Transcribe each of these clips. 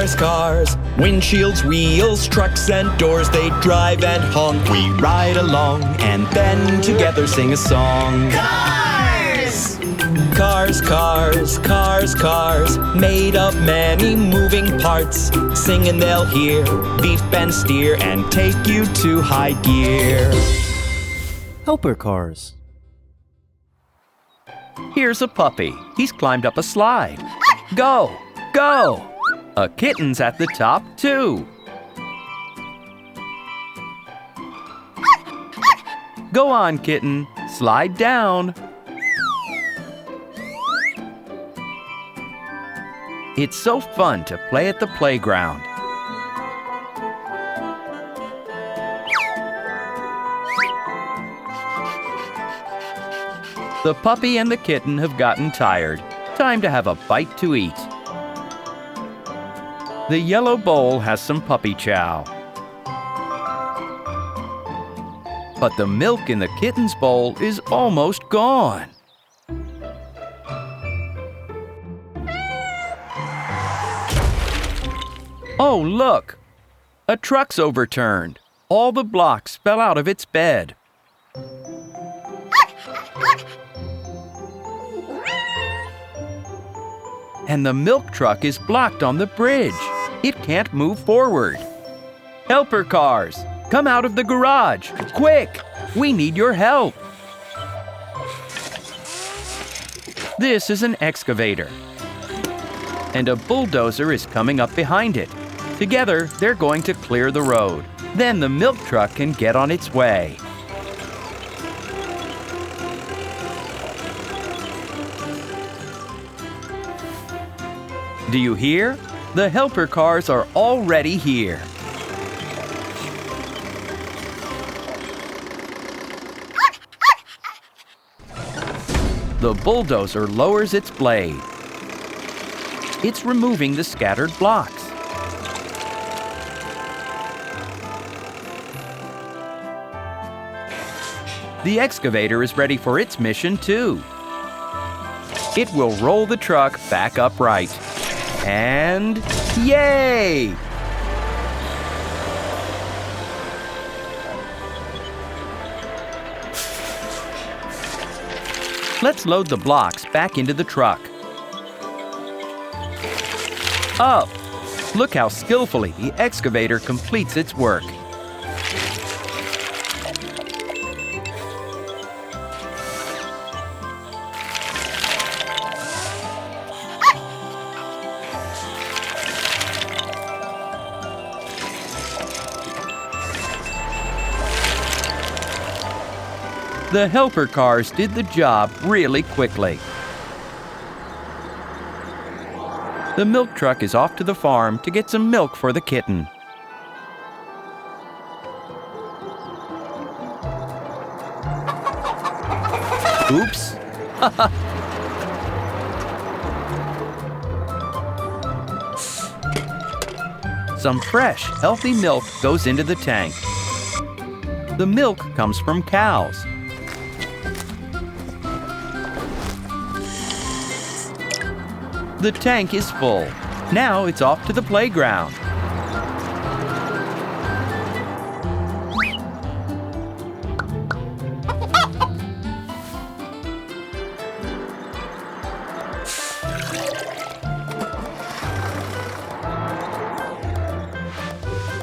Cars, cars, windshields, wheels, trucks and doors, they drive and honk. We ride along and then together sing a song. Cars! Cars, cars, cars, cars, made of many moving parts. Sing and they'll hear, beep and steer, and take you to high gear. Helper cars. Here's a puppy. He's climbed up a slide. Go! Go! A kitten's at the top, too. Go on, kitten. Slide down. It's so fun to play at the playground. The puppy and the kitten have gotten tired. Time to have a bite to eat. The yellow bowl has some puppy chow. But the milk in the kitten's bowl is almost gone. Oh, look! A truck's overturned. All the blocks fell out of its bed. And the milk truck is blocked on the bridge. It can't move forward. Helper cars, come out of the garage, quick! We need your help. This is an excavator. And a bulldozer is coming up behind it. Together, they're going to clear the road. Then the milk truck can get on its way. Do you hear? The helper cars are already here. The bulldozer lowers its blade. It's removing the scattered blocks. The excavator is ready for its mission too. It will roll the truck back upright. And yay! Let's load the blocks back into the truck. Up! Look how skillfully the excavator completes its work. The helper cars did the job really quickly. The milk truck is off to the farm to get some milk for the kitten. Oops! Some fresh, healthy milk goes into the tank. The milk comes from cows. The tank is full. Now it's off to the playground.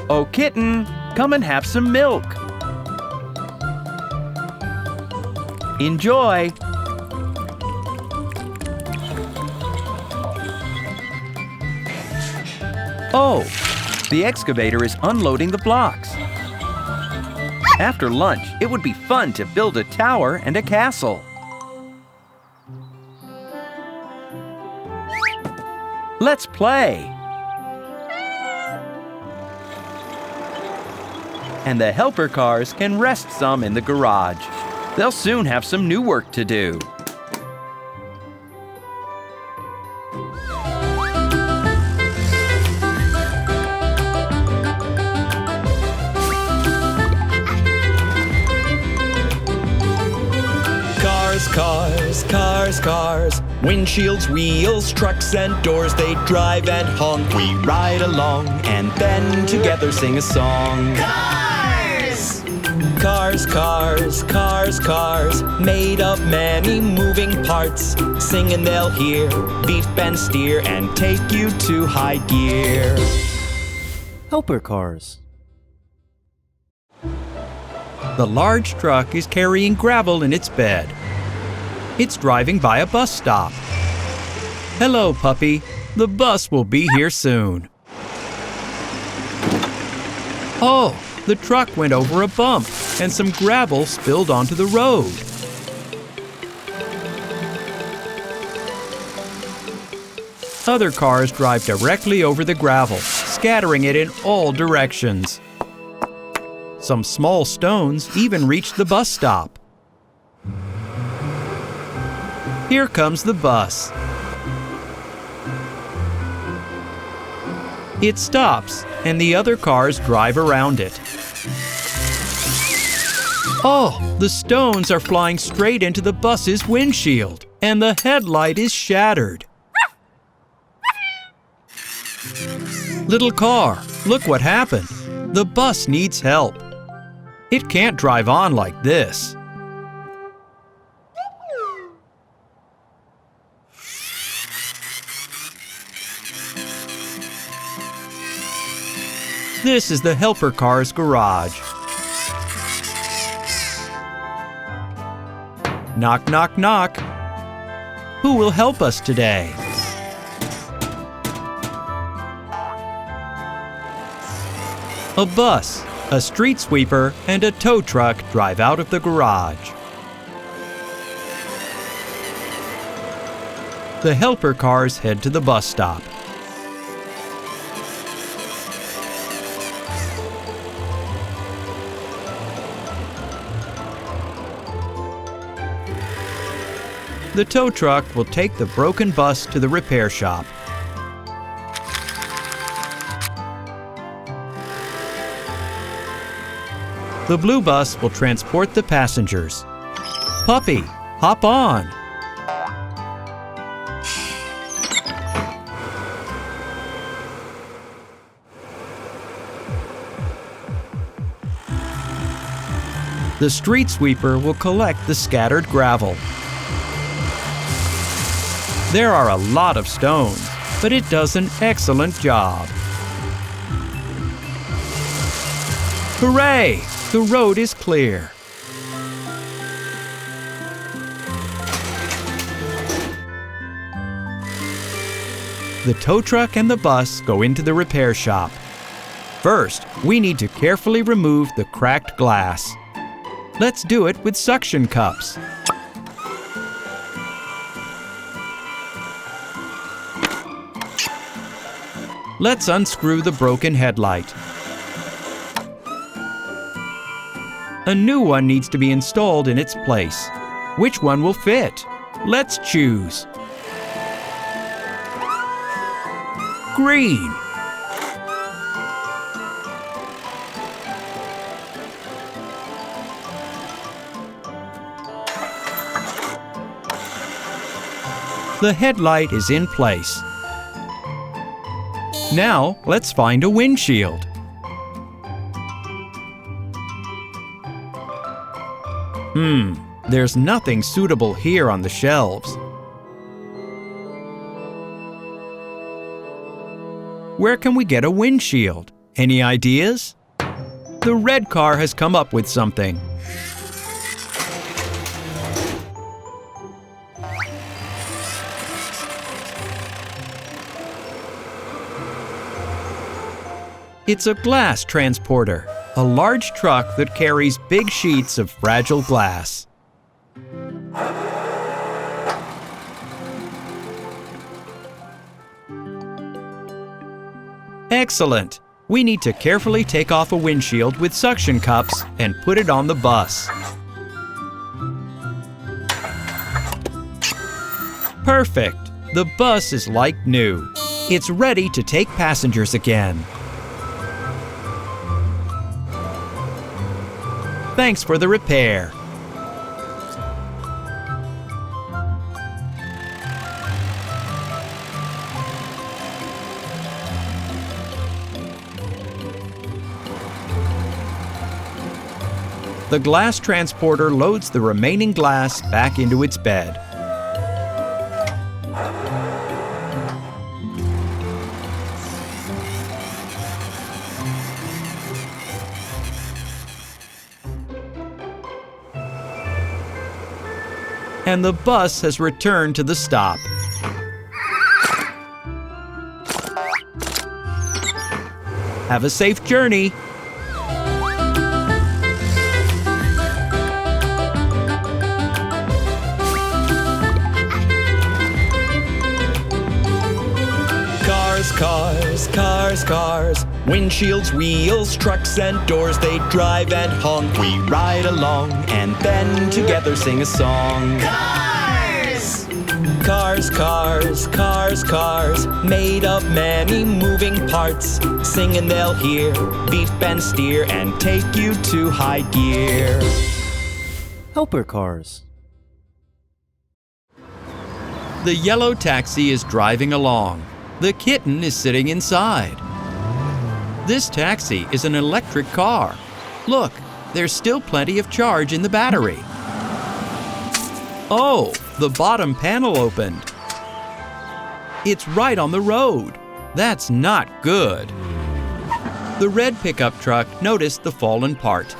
Oh, kitten, come and have some milk. Enjoy. Oh, the excavator is unloading the blocks. After lunch, it would be fun to build a tower and a castle. Let's play. And the helper cars can rest some in the garage. They'll soon have some new work to do. Cars, Cars, cars, windshields, wheels, trucks and doors, they drive and honk. We ride along and then together sing a song. Cars! Cars, cars, cars, cars, made of many moving parts. Sing and they'll hear, beep and steer, and take you to high gear. Helper cars. The large truck is carrying gravel in its bed. It's driving by a bus stop. Hello, puppy. The bus will be here soon. Oh, the truck went over a bump and some gravel spilled onto the road. Other cars drive directly over the gravel, scattering it in all directions. Some small stones even reach the bus stop. Here comes the bus. It stops, and the other cars drive around it. Oh, the stones are flying straight into the bus's windshield, and the headlight is shattered. Little car, look what happened. The bus needs help. It can't drive on like this. This is the helper car's garage. Knock, knock, knock. Who will help us today? A bus, a street sweeper, and a tow truck drive out of the garage. The helper cars head to the bus stop. The tow truck will take the broken bus to the repair shop. The blue bus will transport the passengers. Puppy, hop on! The street sweeper will collect the scattered gravel. There are a lot of stones, but it does an excellent job. Hooray! The road is clear. The tow truck and the bus go into the repair shop. First, we need to carefully remove the cracked glass. Let's do it with suction cups. Let's unscrew the broken headlight. A new one needs to be installed in its place. Which one will fit? Let's choose. Green. The headlight is in place. Now, let's find a windshield. There's nothing suitable here on the shelves. Where can we get a windshield? Any ideas? The red car has come up with something. It's a glass transporter, a large truck that carries big sheets of fragile glass. Excellent! We need to carefully take off a windshield with suction cups and put it on the bus. Perfect! The bus is like new. It's ready to take passengers again. Thanks for the repair. The glass transporter loads the remaining glass back into its bed. And the bus has returned to the stop. Have a safe journey. Cars, cars, cars, cars. Windshields, wheels, trucks and doors. They drive and honk. We ride along and then together sing a song. Cars! Cars, cars, cars, cars. Made of many moving parts. Sing and they'll hear, beep and steer, and take you to high gear. Helper cars. The yellow taxi is driving along. The kitten is sitting inside. This taxi is an electric car. Look, there's still plenty of charge in the battery. Oh, the bottom panel opened. It's right on the road. That's not good. The red pickup truck noticed the fallen part.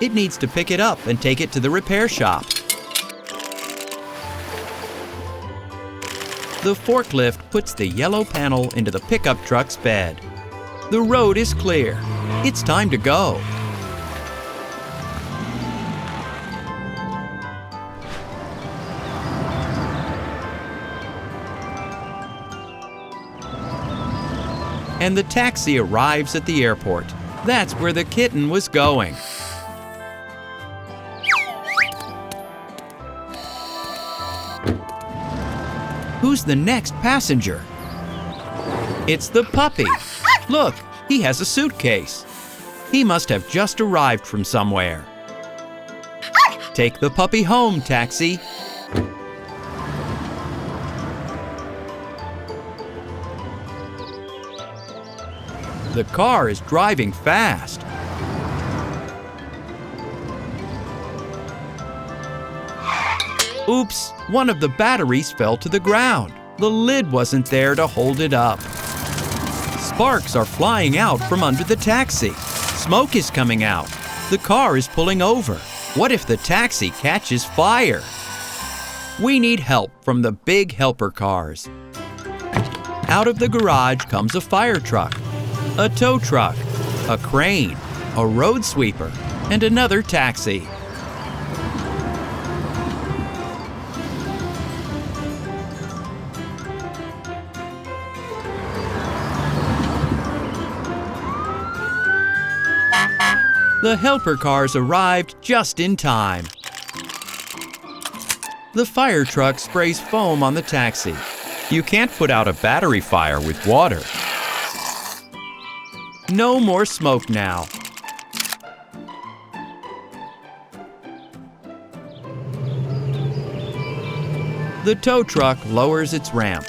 It needs to pick it up and take it to the repair shop. The forklift puts the yellow panel into the pickup truck's bed. The road is clear. It's time to go. And the taxi arrives at the airport. That's where the kitten was going. Who's the next passenger? It's the puppy. Look, he has a suitcase. He must have just arrived from somewhere. Take the puppy home, taxi. The car is driving fast. Oops, one of the batteries fell to the ground. The lid wasn't there to hold it up. Sparks are flying out from under the taxi. Smoke is coming out. The car is pulling over. What if the taxi catches fire? We need help from the big helper cars. Out of the garage comes a fire truck, a tow truck, a crane, a road sweeper, and another taxi. The helper cars arrived just in time. The fire truck sprays foam on the taxi. You can't put out a battery fire with water. No more smoke now. The tow truck lowers its ramp.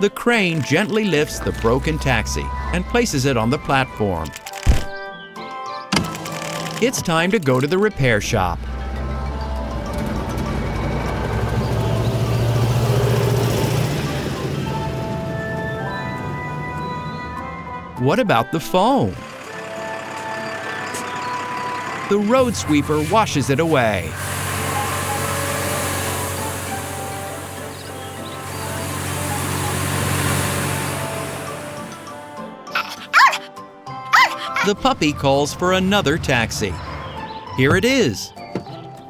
The crane gently lifts the broken taxi and places it on the platform. It's time to go to the repair shop. What about the foam? The road sweeper washes it away. The puppy calls for another taxi. Here it is.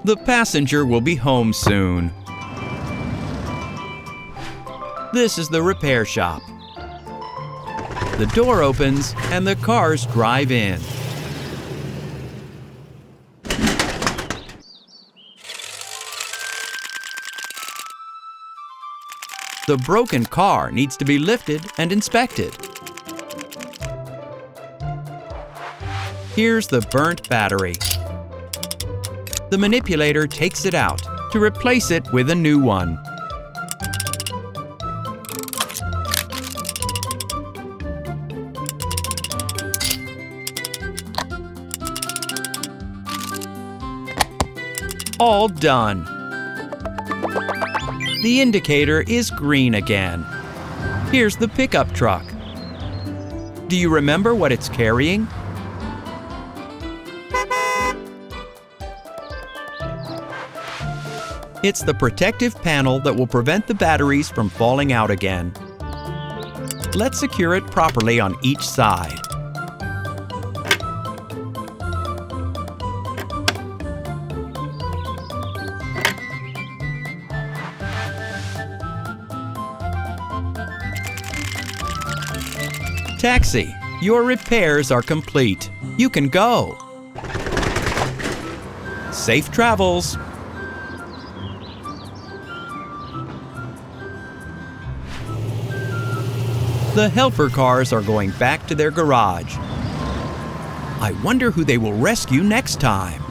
The passenger will be home soon. This is the repair shop. The door opens and the cars drive in. The broken car needs to be lifted and inspected. Here's the burnt battery. The manipulator takes it out to replace it with a new one. All done. The indicator is green again. Here's the pickup truck. Do you remember what it's carrying? It's the protective panel that will prevent the batteries from falling out again. Let's secure it properly on each side. Taxi, your repairs are complete. You can go. Safe travels. The helper cars are going back to their garage. I wonder who they will rescue next time.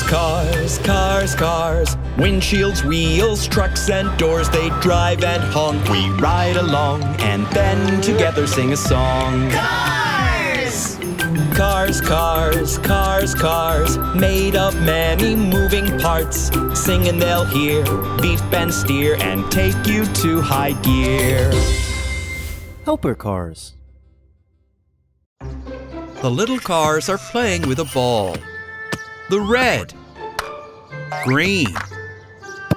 Cars, cars, cars, windshields, wheels, trucks and doors, they drive and honk. We ride along and then together sing a song. Cars! Cars, cars, cars, cars, made of many moving parts. Sing and they'll hear, beep and steer, and take you to high gear. Helper cars. The little cars are playing with a ball. The red, green,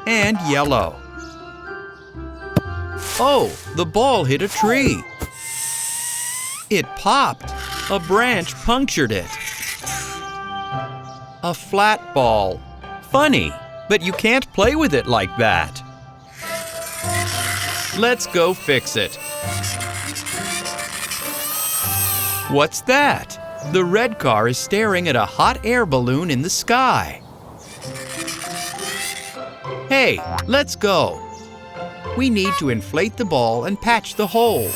and yellow. Oh, the ball hit a tree. It popped. A branch punctured it. A flat ball. Funny, but you can't play with it like that. Let's go fix it. What's that? The red car is staring at a hot air balloon in the sky. Hey, let's go. We need to inflate the ball and patch the hole.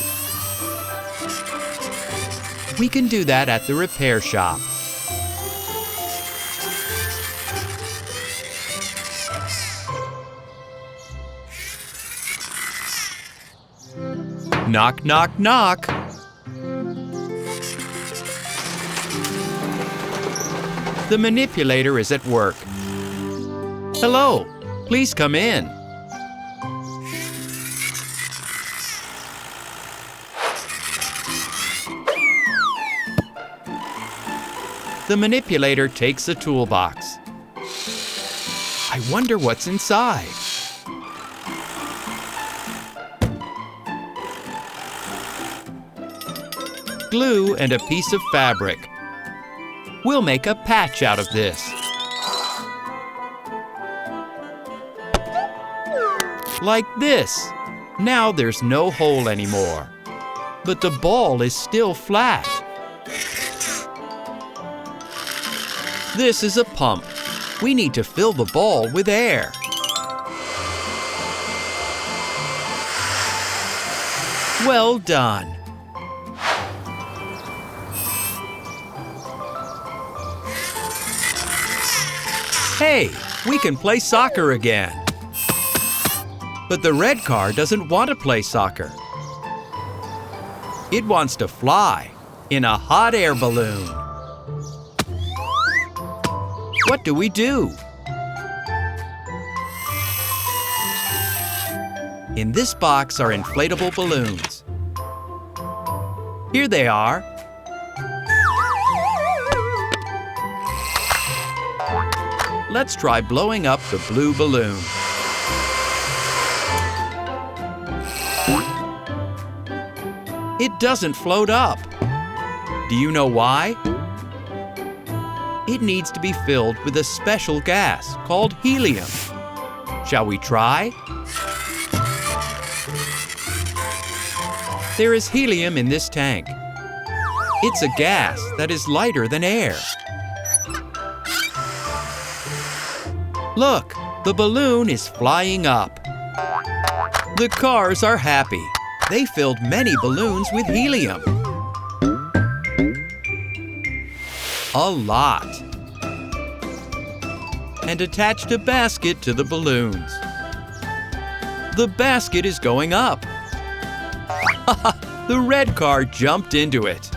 We can do that at the repair shop. Knock, knock, knock. The manipulator is at work. Hello, please come in. The manipulator takes a toolbox. I wonder what's inside. Glue and a piece of fabric. We'll make a patch out of this. Like this. Now there's no hole anymore. But the ball is still flat. This is a pump. We need to fill the ball with air. Well done. Hey, we can play soccer again. But the red car doesn't want to play soccer. It wants to fly in a hot air balloon. What do we do? In this box are inflatable balloons. Here they are. Let's try blowing up the blue balloon. It doesn't float up. Do you know why? It needs to be filled with a special gas called helium. Shall we try? There is helium in this tank. It's a gas that is lighter than air. Look, the balloon is flying up. The cars are happy. They filled many balloons with helium. A lot. and attached a basket to the balloons. The basket is going up. The red car jumped into it.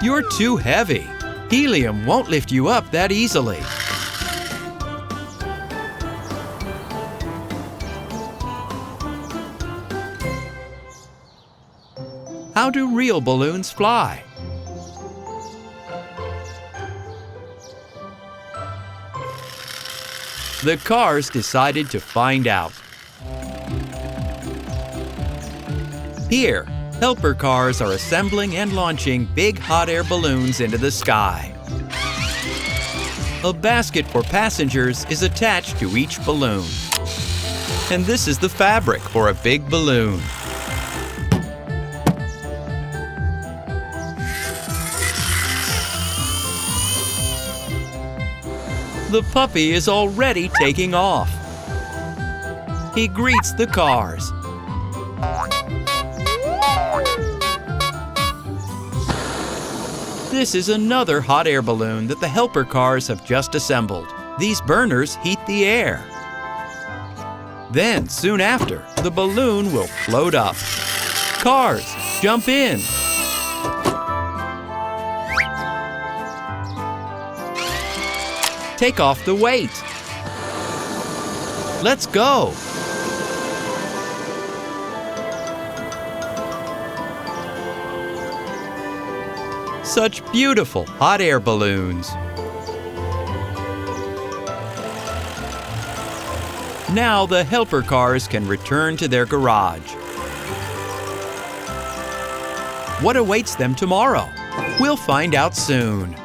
You're too heavy. Helium won't lift you up that easily. How do real balloons fly? The cars decided to find out. Here, helper cars are assembling and launching big hot air balloons into the sky. A basket for passengers is attached to each balloon. And this is the fabric for a big balloon. The puppy is already taking off. He greets the cars. This is another hot air balloon that the helper cars have just assembled. These burners heat the air. Then, soon after, the balloon will float up. Cars, jump in! Take off the weight. Let's go! Such beautiful hot air balloons. Now the helper cars can return to their garage. What awaits them tomorrow? We'll find out soon.